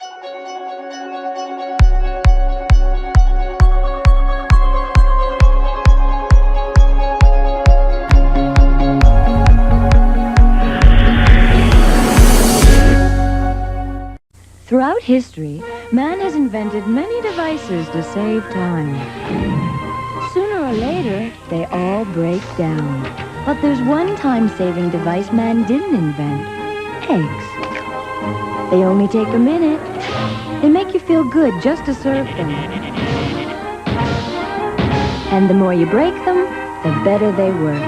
Throughout history, man has invented many devices to save time. Sooner or later, they all break down. But there's one time-saving device man didn't invent: eggs. They only take a minute. They make you feel good just to serve them. And the more you break them, the better they work.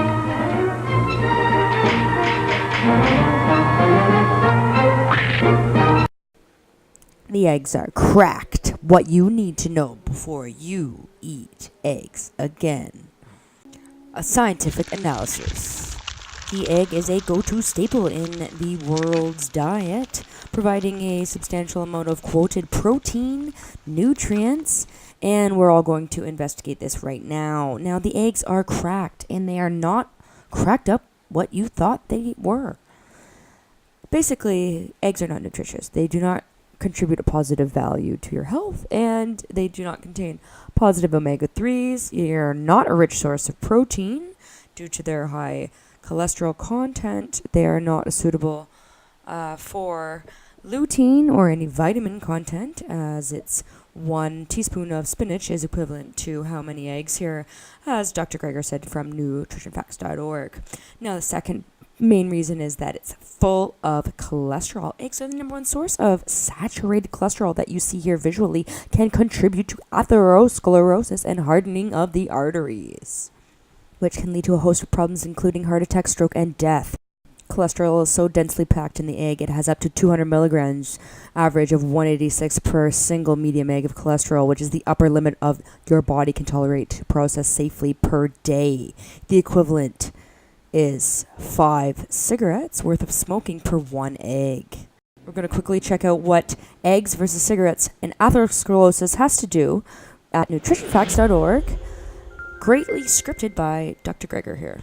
The eggs are cracked. What you need to know before you eat eggs again. A scientific analysis. The egg is a go-to staple in the world's diet, providing a substantial amount of quoted protein, nutrients, and we're all going to investigate this right now. Now, the eggs are cracked, and they are not cracked up what you thought they were. Basically, eggs are not nutritious. They do not contribute a positive value to your health, and they do not contain positive omega-3s. They are not a rich source of protein due to their high cholesterol content. They are not suitable for lutein or any vitamin content, as it's 1 teaspoon of spinach is equivalent to how many eggs here, as Dr. Greger said from nutritionfacts.org. Now, the second main reason is that it's full of cholesterol. Eggs are the number one source of saturated cholesterol that you see here visually, can contribute to atherosclerosis and hardening of the arteries, which can lead to a host of problems including heart attack, stroke, and death. Cholesterol is so densely packed in the egg, it has up to 200 milligrams, average of 186 per single medium egg of cholesterol, which is the upper limit of your body can tolerate to process safely per day. The equivalent is 5 cigarettes worth of smoking per 1 egg. We're going to quickly check out what eggs versus cigarettes and atherosclerosis has to do at nutritionfacts.org. Greatly scripted by Dr. Greger here.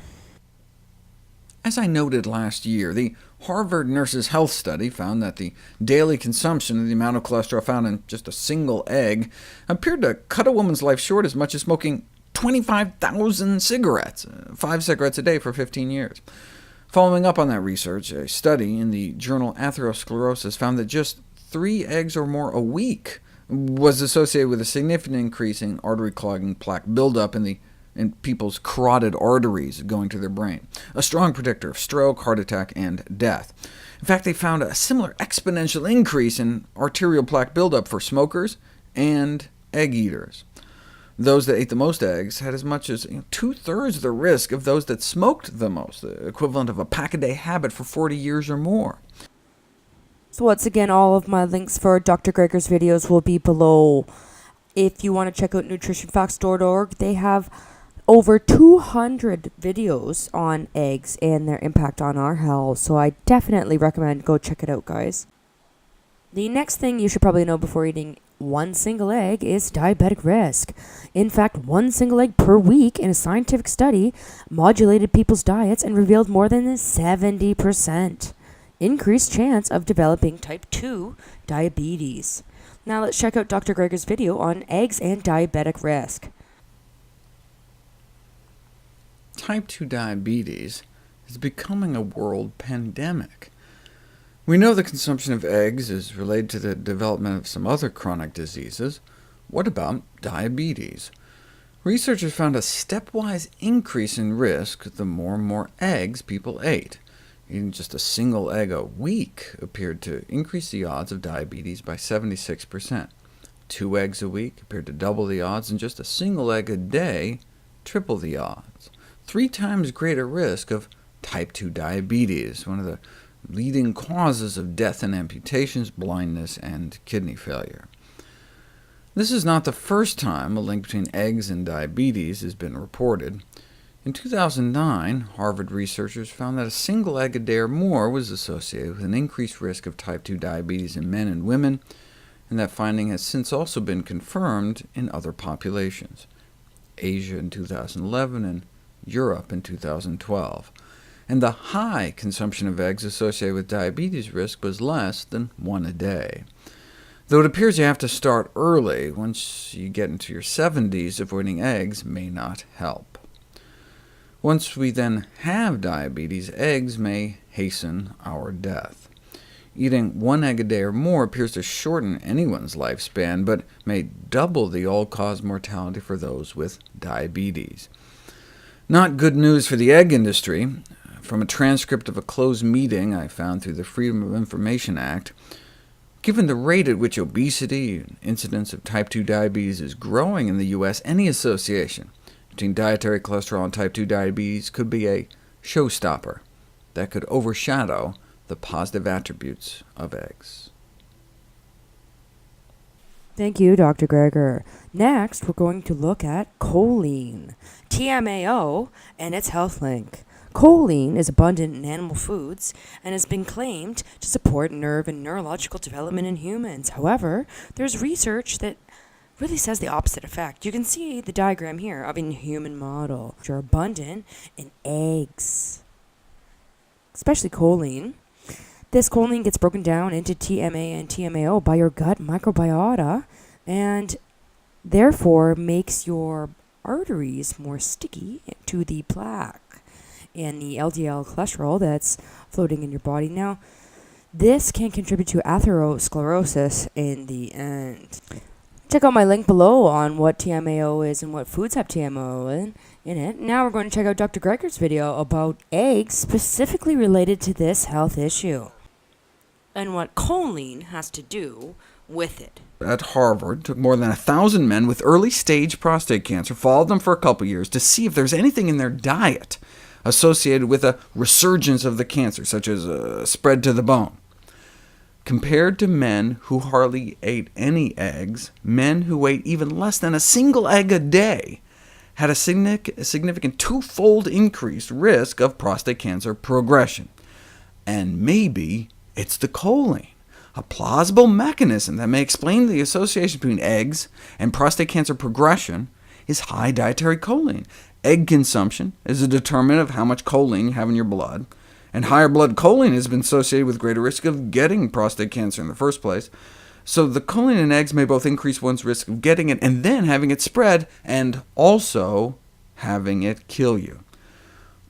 As I noted last year, the Harvard Nurses' Health Study found that the daily consumption of the amount of cholesterol found in just a single egg appeared to cut a woman's life short as much as smoking 25,000 cigarettes, 5 cigarettes a day for 15 years. Following up on that research, a study in the journal Atherosclerosis found that just 3 eggs or more a week was associated with a significant increase in artery-clogging plaque buildup in people's carotid arteries going to their brain, a strong predictor of stroke, heart attack, and death. In fact, they found a similar exponential increase in arterial plaque buildup for smokers and egg eaters. Those that ate the most eggs had as much as 2/3 the risk of those that smoked the most, the equivalent of a pack-a-day habit for 40 years or more. So once again, all of my links for Dr. Greger's videos will be below. If you want to check out nutritionfacts.org, they have over 200 videos on eggs and their impact on our health, so I definitely recommend go check it out, guys. The next thing you should probably know before eating one single egg is diabetic risk. In fact, one single egg per week in a scientific study modulated people's diets and revealed more than a 70% increased chance of developing type 2 diabetes. Now let's check out Dr. Greger's video on eggs and diabetic risk. Type 2 diabetes is becoming a world pandemic. We know the consumption of eggs is related to the development of some other chronic diseases. What about diabetes? Researchers found a stepwise increase in risk the more and more eggs people ate. Eating just a single egg a week appeared to increase the odds of diabetes by 76%. 2 eggs a week appeared to double the odds, and just a single egg a day triple the odds. 3 times greater risk of type 2 diabetes, one of the leading causes of death and amputations, blindness, and kidney failure. This is not the first time a link between eggs and diabetes has been reported. In 2009, Harvard researchers found that a single egg a day or more was associated with an increased risk of type 2 diabetes in men and women, and that finding has since also been confirmed in other populations, Asia in 2011 and Europe in 2012. And the high consumption of eggs associated with diabetes risk was less than 1 a day. though it appears you have to start early. Once you get into your 70s, avoiding eggs may not help. Once we then have diabetes, eggs may hasten our death. Eating 1 egg a day or more appears to shorten anyone's lifespan, but may double the all-cause mortality for those with diabetes. Not good news for the egg industry. From a transcript of a closed meeting I found through the Freedom of Information Act, given the rate at which obesity and incidence of type 2 diabetes is growing in the U.S., any association between dietary cholesterol and type 2 diabetes could be a showstopper that could overshadow the positive attributes of eggs. Thank you, Dr. Greger. Next, we're going to look at choline, TMAO, and its health link. Choline is abundant in animal foods and has been claimed to support nerve and neurological development in humans. However, there's research that really says the opposite effect. You can see the diagram here of a human model, which are abundant in eggs, especially choline. This choline gets broken down into TMA and TMAO by your gut microbiota, and therefore makes your arteries more sticky to the plaque and the LDL cholesterol that's floating in your body. Now, this can contribute to atherosclerosis in the end. Check out my link below on what TMAO is and what foods have TMAO in it. Now we're going to check out Dr. Greger's video about eggs specifically related to this health issue and what choline has to do with it. At Harvard, took more than 1,000 men with early-stage prostate cancer, followed them for a couple years to see if there's anything in their diet associated with a resurgence of the cancer, such as a spread to the bone. Compared to men who hardly ate any eggs, men who ate even less than a single egg a day had a significant twofold increased risk of prostate cancer progression. And maybe it's the choline, a plausible mechanism that may explain the association between eggs and prostate cancer progression is high dietary choline. Egg consumption is a determinant of how much choline you have in your blood, and higher blood choline has been associated with greater risk of getting prostate cancer in the first place. So the choline in eggs may both increase one's risk of getting it and then having it spread, and also having it kill you.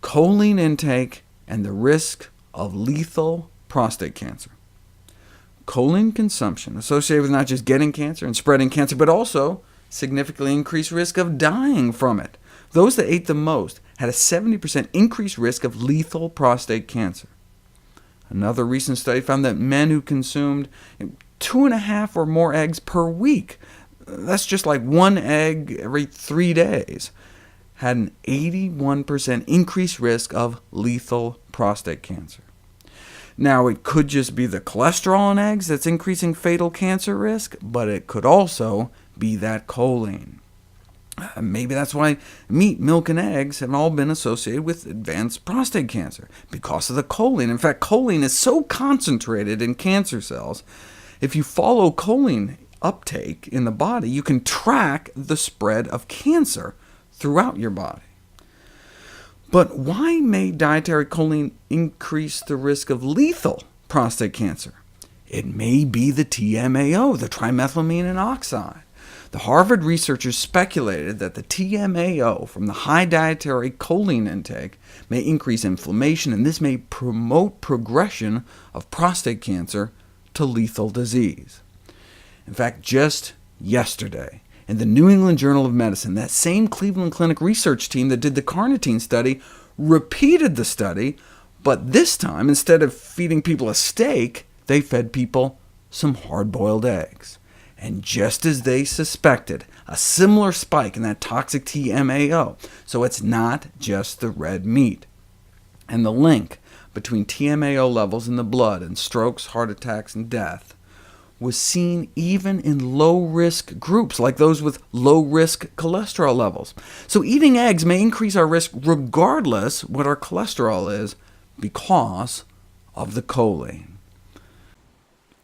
Choline intake and the risk of lethal prostate cancer. Choline consumption associated with not just getting cancer and spreading cancer, but also significantly increased risk of dying from it. Those that ate the most had a 70% increased risk of lethal prostate cancer. Another recent study found that men who consumed 2.5 or more eggs per week, that's just like 1 egg every 3 days, had an 81% increased risk of lethal prostate cancer. Now, it could just be the cholesterol in eggs that's increasing fatal cancer risk, but it could also be that choline. Maybe that's why meat, milk, and eggs have all been associated with advanced prostate cancer, because of the choline. In fact, choline is so concentrated in cancer cells, if you follow choline uptake in the body, you can track the spread of cancer throughout your body. But why may dietary choline increase the risk of lethal prostate cancer? It may be the TMAO, the trimethylamine oxide. The Harvard researchers speculated that the TMAO from the high dietary choline intake may increase inflammation, and this may promote progression of prostate cancer to lethal disease. In fact, just yesterday, in the New England Journal of Medicine, that same Cleveland Clinic research team that did the Carnitine study repeated the study, but this time, instead of feeding people a steak, they fed people some hard-boiled eggs. And just as they suspected, a similar spike in that toxic TMAO. So it's not just the red meat. And the link between TMAO levels in the blood and strokes, heart attacks, and death was seen even in low-risk groups, like those with low-risk cholesterol levels. So eating eggs may increase our risk regardless what our cholesterol is, because of the choline.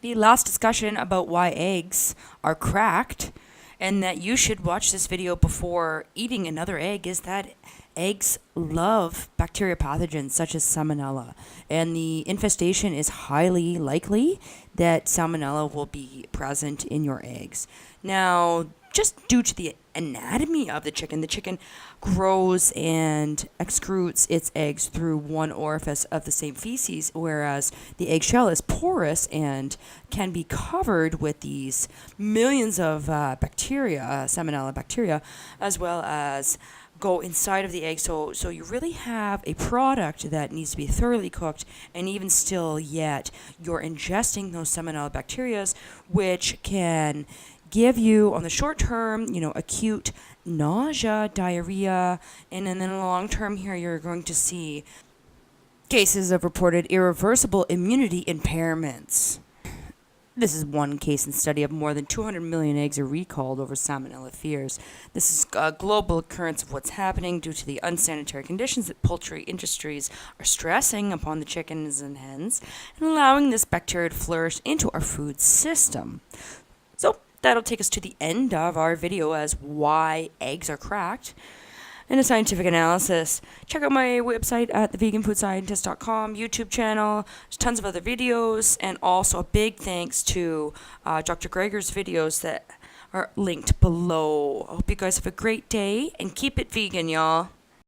The last discussion about why eggs are cracked and that you should watch this video before eating another egg is that eggs love bacteria pathogens such as Salmonella, and the infestation is highly likely that Salmonella will be present in your eggs. Now, just due to the anatomy of the chicken grows and excretes its eggs through one orifice of the same feces, whereas the eggshell is porous and can be covered with these millions of bacteria, Salmonella bacteria, as well as go inside of the egg. So you really have a product that needs to be thoroughly cooked, and even still yet, you're ingesting those Salmonella bacteria, which can give you, on the short term, acute nausea, diarrhea, and then in the long term here, you're going to see cases of reported irreversible immunity impairments. This is one case and study of more than 200 million eggs are recalled over Salmonella fears. This is a global occurrence of what's happening due to the unsanitary conditions that poultry industries are stressing upon the chickens and hens, and allowing this bacteria to flourish into our food system. So that'll take us to the end of our video as why eggs are cracked and a scientific analysis. Check out my website at theveganfoodscientist.com, YouTube channel. There's tons of other videos, and also a big thanks to Dr. Greger's videos that are linked below. I hope you guys have a great day, and keep it vegan, y'all.